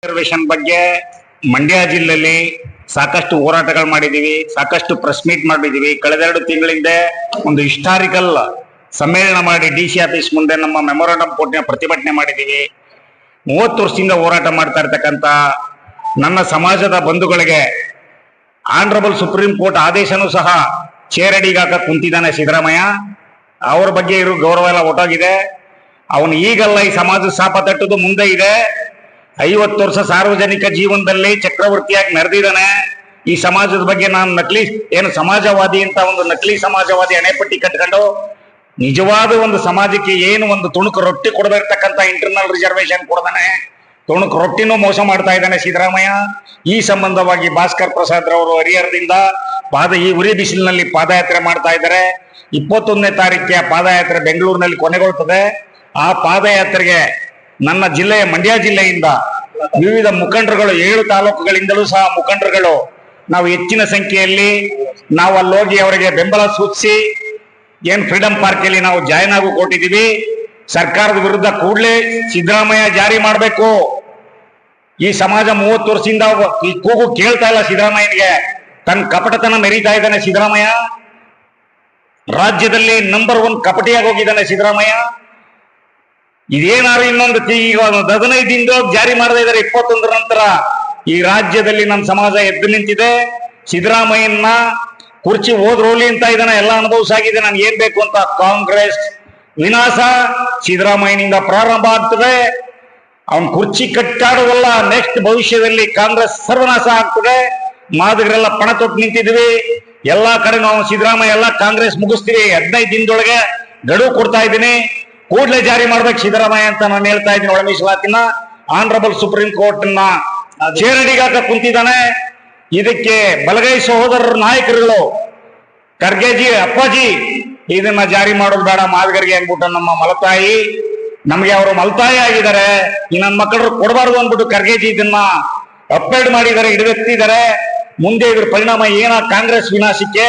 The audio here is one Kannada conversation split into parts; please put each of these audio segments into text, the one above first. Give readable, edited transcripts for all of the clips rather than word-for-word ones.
ರಿಸರ್ವೇಶನ್ ಬಗ್ಗೆ ಮಂಡ್ಯ ಜಿಲ್ಲೆಯಲ್ಲಿ ಸಾಕಷ್ಟು ಹೋರಾಟಗಳು ಮಾಡಿದೀವಿ, ಸಾಕಷ್ಟು ಪ್ರೆಸ್ ಮೀಟ್ ಮಾಡಿದೀವಿ. ಕಳೆದ 2 ತಿಂಗಳಿಂದ ಒಂದು ಹಿಸ್ಟಾರಿಕಲ್ ಸಮ್ಮೇಳನ ಮಾಡಿ DC ಆಫೀಸ್ ಮುಂದೆ ನಮ್ಮ ಮೆಮೊರಾಂಡಮ್ ಕೋರ್ಟ್ನ ಪ್ರತಿಭಟನೆ ಮಾಡಿದೀವಿ. 30 ವರ್ಷದಿಂದ ಹೋರಾಟ ಮಾಡ್ತಾ ಇರ್ತಕ್ಕಂಥ ನನ್ನ ಸಮಾಜದ ಬಂಧುಗಳಿಗೆ ಆನರಬಲ್ ಸುಪ್ರೀಂ ಕೋರ್ಟ್ ಆದೇಶನೂ ಸಹ ಚೇರಡಿಗಾಕ ಕುಂತಿದ್ದಾನೆ ಸಿದ್ದರಾಮಯ್ಯ. ಅವ್ರ ಬಗ್ಗೆ ಇರೋ ಗೌರವ ಎಲ್ಲ ಒಟ್ಟಾಗಿದೆ. ಅವನು ಈಗಲ್ಲ ಈ ಸಮಾಜದ ಶಾಪ ತಟ್ಟುದು ಮುಂದೆ ಇದೆ. 50 ವರ್ಷ ಸಾರ್ವಜನಿಕ ಜೀವನದಲ್ಲಿ ಚಕ್ರವರ್ತಿಯಾಗಿ ಮೆರೆದಿದ್ದಾನೆ. ಈ ಸಮಾಜದ ಬಗ್ಗೆ ನಾನು ನಕಲಿ ಏನು ಸಮಾಜವಾದಿ ಅಂತ ಒಂದು ನಕಲಿ ಸಮಾಜವಾದಿ ಹಣೆಪಟ್ಟಿ ಕಟ್ಕೊಂಡು ನಿಜವಾದ ಒಂದು ಸಮಾಜಕ್ಕೆ ಏನು ಒಂದು ತುಣುಕು ರೊಟ್ಟಿ ಕೊಡಬೇಕಂತ ಇಂಟರ್ನಲ್ ರಿಸರ್ವೇಶನ್ ಕೊಡ್ದಾನೆ. ತುಣುಕು ರೊಟ್ಟಿನೂ ಮೋಸ ಮಾಡ್ತಾ ಇದ್ದಾನೆ ಸಿದ್ದರಾಮಯ್ಯ. ಈ ಸಂಬಂಧವಾಗಿ ಭಾಸ್ಕರ್ ಪ್ರಸಾದ್ ರವರು ಹರಿಹರದಿಂದ ಈ ಉರಿ ಬಿಸಿಲಿನಲ್ಲಿ ಪಾದಯಾತ್ರೆ ಮಾಡ್ತಾ ಇದ್ದಾರೆ. 21ನೇ ತಾರೀಕಿಗೆ ಪಾದಯಾತ್ರೆ ಬೆಂಗಳೂರಿನಲ್ಲಿ ಕೊನೆಗೊಳ್ತದೆ. ಆ ಪಾದಯಾತ್ರೆಗೆ ನನ್ನ ಜಿಲ್ಲೆಯ ಮಂಡ್ಯ ಜಿಲ್ಲೆಯಿಂದ ವಿವಿಧ ಮುಖಂಡರುಗಳು 7 ತಾಲೂಕುಗಳಿಂದಲೂ ಸಹ ಮುಖಂಡರುಗಳು ನಾವು ಹೆಚ್ಚಿನ ಸಂಖ್ಯೆಯಲ್ಲಿ ನಾವು ಅಲ್ಲೋಗಿ ಅವರಿಗೆ ಬೆಂಬಲ ಸೂಚಿಸಿ ಏನ್ ಫ್ರೀಡಂ ಪಾರ್ಕ್ ಅಲ್ಲಿ ನಾವು ಜಾಯಿನ್ ಆಗು ಕೊಟ್ಟಿದ್ದೀವಿ. ಸರ್ಕಾರದ ವಿರುದ್ಧ ಕೂಡಲೇ ಸಿದ್ದರಾಮಯ್ಯ ಜಾರಿ ಮಾಡಬೇಕು. ಈ ಸಮಾಜ 30 ವರ್ಷದಿಂದ ಈ ಕೂಗು ಕೇಳ್ತಾ ಇಲ್ಲ ಸಿದ್ದರಾಮಯ್ಯನಿಗೆ. ತನ್ನ ಕಪಟತನ ಮೆರೀತಾ ಇದ್ದಾನೆ ಸಿದ್ದರಾಮಯ್ಯ. ರಾಜ್ಯದಲ್ಲಿ ನಂಬರ್ 1 ಕಪಟಿಯಾಗಿ ಹೋಗಿದ್ದಾನೆ ಸಿದ್ದರಾಮಯ್ಯ. ಇದೇನಾದ್ರು ಇನ್ನೊಂದು ಈಗ 15 ದಿನದ ಜಾರಿ ಮಾಡದೇ ಇದ್ದಾರೆ. 21 ನಂತರ ಈ ರಾಜ್ಯದಲ್ಲಿ ನಮ್ಮ ಸಮಾಜ ಎದ್ದು ನಿಂತಿದೆ. ಸಿದ್ದರಾಮಯ್ಯನ ಕುರ್ಚಿ ಹೋದ್ರೋಲಿ ಅಂತ ಇದನ್ನ ಎಲ್ಲ ಅನುಭವಿಸಾಗಿದೆ. ನನ್ಗೆ ಏನ್ ಬೇಕು ಅಂತ ಕಾಂಗ್ರೆಸ್ ವಿನಾಶ ಸಿದ್ದರಾಮಯ್ಯನಿಂದ ಪ್ರಾರಂಭ ಆಗ್ತದೆ. ಅವನ್ ಕುರ್ಚಿ ಕಟ್ಟಾಡುವಲ್ಲ, ನೆಕ್ಸ್ಟ್ ಭವಿಷ್ಯದಲ್ಲಿ ಕಾಂಗ್ರೆಸ್ ಸರ್ವನಾಶ ಆಗ್ತದೆ. ಮಾದಿಗರೆಲ್ಲ ಪಣ ತೊಟ್ಟು ನಿಂತಿದ್ವಿ. ಎಲ್ಲಾ ಕಡೆ ನಾವು ಸಿದ್ದರಾಮಯ್ಯ ಎಲ್ಲ ಕಾಂಗ್ರೆಸ್ ಮುಗಿಸ್ತೀವಿ. 15 ದಿನದೊಳಗೆ ಗಡುವು ಕೊಡ್ತಾ ಇದ್ದೀನಿ. ಕೂಡಲೇ ಜಾರಿ ಮಾಡ್ಬೇಕು ಸಿದ್ದರಾಮಯ್ಯ ಅಂತ ನಾನು ಹೇಳ್ತಾ ಇದ್ದೀನಿ. ಒಳ ಮೀಸಲಾತಿನ ಆನರಬಲ್ ಸುಪ್ರೀಂ ಕೋರ್ಟ್ ನ ಚೇರಡಿಗಾಕ ಕುಂತಿದ್ದಾನೆ. ಇದಕ್ಕೆ ಬಲಗೈ ಸಹೋದರರ ನಾಯಕರುಗಳು ಖರ್ಗೆಜಿ ಅಪ್ಪಾಜಿ ಇದನ್ನ ಜಾರಿ ಮಾಡೋದು ಬೇಡ ಮಾದಿಗರಿಗೆ ಅಂದ್ಬಿಟ್ಟು ನಮ್ಮ ಮಲತಾಯಿ ನಮ್ಗೆ ಅವರು ಮಲತಾಯಿ ಆಗಿದ್ದಾರೆ. ಈ ನನ್ನ ಮಕ್ಕಳು ಕೊಡಬಾರ್ದು ಅಂದ್ಬಿಟ್ಟು ಖರ್ಗೆಜಿ ಇದನ್ನ ಅಪ್ಲೈಡ್ ಮಾಡಿದ್ದಾರೆ, ಹಿಡಿದೆತ್ತಿದ್ದಾರೆ. ಮುಂದೆ ಇದ್ರ ಪರಿಣಾಮ ಏನ ಕಾಂಗ್ರೆಸ್ ವಿನಾಶಕ್ಕೆ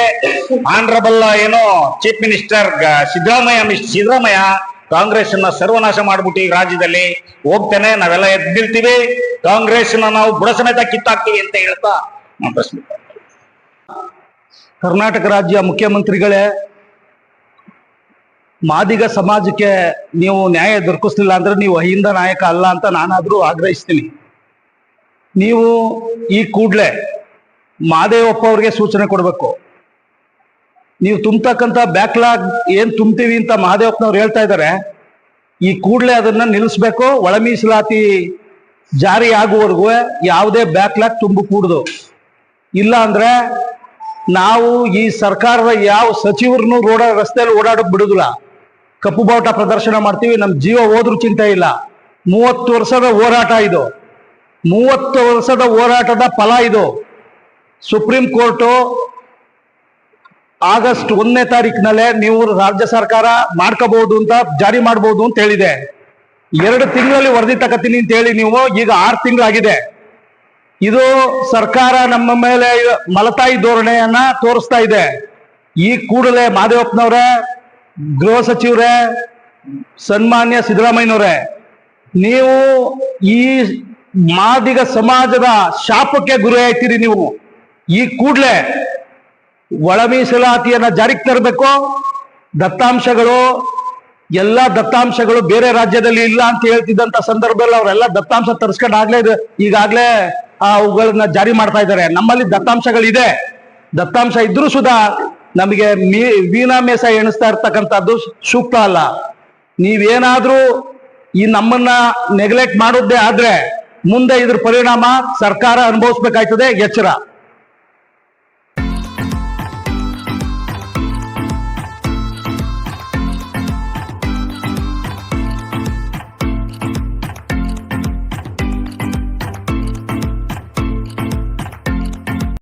ಆನರಬಲ್ ಏನೋ ಚೀಫ್ ಮಿನಿಸ್ಟರ್ ಸಿದ್ದರಾಮಯ್ಯ ಕಾಂಗ್ರೆಸ್ ನ ಸರ್ವನಾಶ ಮಾಡ್ಬಿಟ್ಟು ಈ ರಾಜ್ಯದಲ್ಲಿ ಹೋಗ್ತಾನೆ. ನಾವೆಲ್ಲ ಎದ್ದು ನಿಲ್ತೀವಿ. ಕಾಂಗ್ರೆಸ್ ನಾವು ಬುಡ ಸಮೇತ ಕಿತ್ತಾಕ್ತೀವಿ ಅಂತ ಹೇಳ್ತಾ ನಾವು ಪ್ರಶ್ನೆ. ಕರ್ನಾಟಕ ರಾಜ್ಯ ಮುಖ್ಯಮಂತ್ರಿಗಳೇ, ಮಾದಿಗ ಸಮಾಜಕ್ಕೆ ನೀವು ನ್ಯಾಯ ದೊರಕಿಸ್ಲಿಲ್ಲ ಅಂದ್ರೆ ನೀವು ಅಹಿಂದ ನಾಯಕ ಅಲ್ಲ ಅಂತ ನಾನಾದ್ರೂ ಆಗ್ರಹಿಸ್ತೀನಿ. ನೀವು ಈ ಕೂಡಲೇ ಮಹದೇವಪ್ಪ ಅವ್ರಿಗೆ ಸೂಚನೆ ಕೊಡಬೇಕು. ನೀವು ತುಂಬತಕ್ಕಂಥ ಬ್ಯಾಕ್ಲಾಗ್ ಏನ್ ತುಂಬ್ತೀವಿ ಅಂತ ಮಹದೇವಪ್ಪನವ್ರು ಹೇಳ್ತಾ ಇದ್ದಾರೆ. ಈ ಕೂಡಲೇ ಅದನ್ನ ನಿಲ್ಲಿಸ್ಬೇಕು. ಒಳ ಮೀಸಲಾತಿ ಜಾರಿ ಆಗುವವರೆಗೂ ಯಾವುದೇ ಬ್ಯಾಕ್ಲಾಗ್ ತುಂಬಕೂಡ್ದು. ಇಲ್ಲ ಅಂದ್ರೆ ನಾವು ಈ ಸರ್ಕಾರದ ಯಾವ ಸಚಿವರನ್ನು ರಸ್ತೆಯಲ್ಲಿ ಓಡಾಡಕ್ ಬಿಡುದಿಲ್ಲ. ಕಪ್ಪು ಬಾವುಟ ಪ್ರದರ್ಶನ ಮಾಡ್ತೀವಿ. ನಮ್ ಜೀವ ಹೋದ್ರೂ ಚಿಂತೆ ಇಲ್ಲ. 30 ವರ್ಷದ ಹೋರಾಟ ಇದು. 30 ವರ್ಷದ ಹೋರಾಟದ ಫಲ ಇದು. ಸುಪ್ರೀಂ ಕೋರ್ಟು ಆಗಸ್ಟ್ 1ನೇ ತಾರೀಕಿನಲ್ಲೇ ನೀವು ರಾಜ್ಯ ಸರ್ಕಾರ ಮಾಡ್ಕೋಬಹುದು ಅಂತ ಜಾರಿ ಮಾಡಬಹುದು ಅಂತ ಹೇಳಿದೆ. 2 ತಿಂಗಳಲ್ಲಿ ವರದಿ ತಗತೀನಿ ಅಂತ ಹೇಳಿ ನೀವು ಈಗ 6 ತಿಂಗಳಾಗಿದೆ. ಇದು ಸರ್ಕಾರ ನಮ್ಮ ಮೇಲೆ ಮಲತಾಯಿ ಧೋರಣೆಯನ್ನ ತೋರಿಸ್ತಾ ಇದೆ. ಈ ಕೂಡಲೇ ಮಹದೇವಪ್ಪನವರೇ, ಗೃಹ ಸಚಿವರೇ, ಸನ್ಮಾನ್ಯ ಸಿದ್ದರಾಮಯ್ಯನವರೇ, ನೀವು ಈ ಮಾದಿಗ ಸಮಾಜದ ಶಾಪಕ್ಕೆ ಗುರಿ ಆಯ್ತೀರಿ. ನೀವು ಈ ಕೂಡಲೇ ಒಳ ಮೀಸಲಾತಿಯನ್ನ ಜಾರಿಗೆ ತರಬೇಕು. ದತ್ತಾಂಶಗಳು ಎಲ್ಲಾ ದತ್ತಾಂಶಗಳು ಬೇರೆ ರಾಜ್ಯದಲ್ಲಿ ಇಲ್ಲ ಅಂತ ಹೇಳ್ತಿದ್ದಂತ ಸಂದರ್ಭದಲ್ಲಿ ಅವರೆಲ್ಲ ದತ್ತಾಂಶ ತರಿಸ್ಕೊಂಡು ಈಗಾಗ್ಲೇ ಅವುಗಳನ್ನ ಜಾರಿ ಮಾಡ್ತಾ ಇದ್ದಾರೆ. ನಮ್ಮಲ್ಲಿ ದತ್ತಾಂಶಗಳಿದೆ. ದತ್ತಾಂಶ ಇದ್ರೂ ಸುಧಾ ನಮಗೆ ವೀನಾಮೇಸ ಎಣಿಸ್ತಾ ಇರ್ತಕ್ಕಂಥದ್ದು ಸೂಕ್ತ ಅಲ್ಲ. ನೀವೇನಾದ್ರೂ ಈ ನಮ್ಮನ್ನ ನೆಗ್ಲೆಕ್ಟ್ ಮಾಡೋದೇ ಆದ್ರೆ ಮುಂದೆ ಇದ್ರ ಪರಿಣಾಮ ಸರ್ಕಾರ ಅನುಭವಿಸ್ಬೇಕಾಯ್ತದೆ. ಎಚ್ಚರ.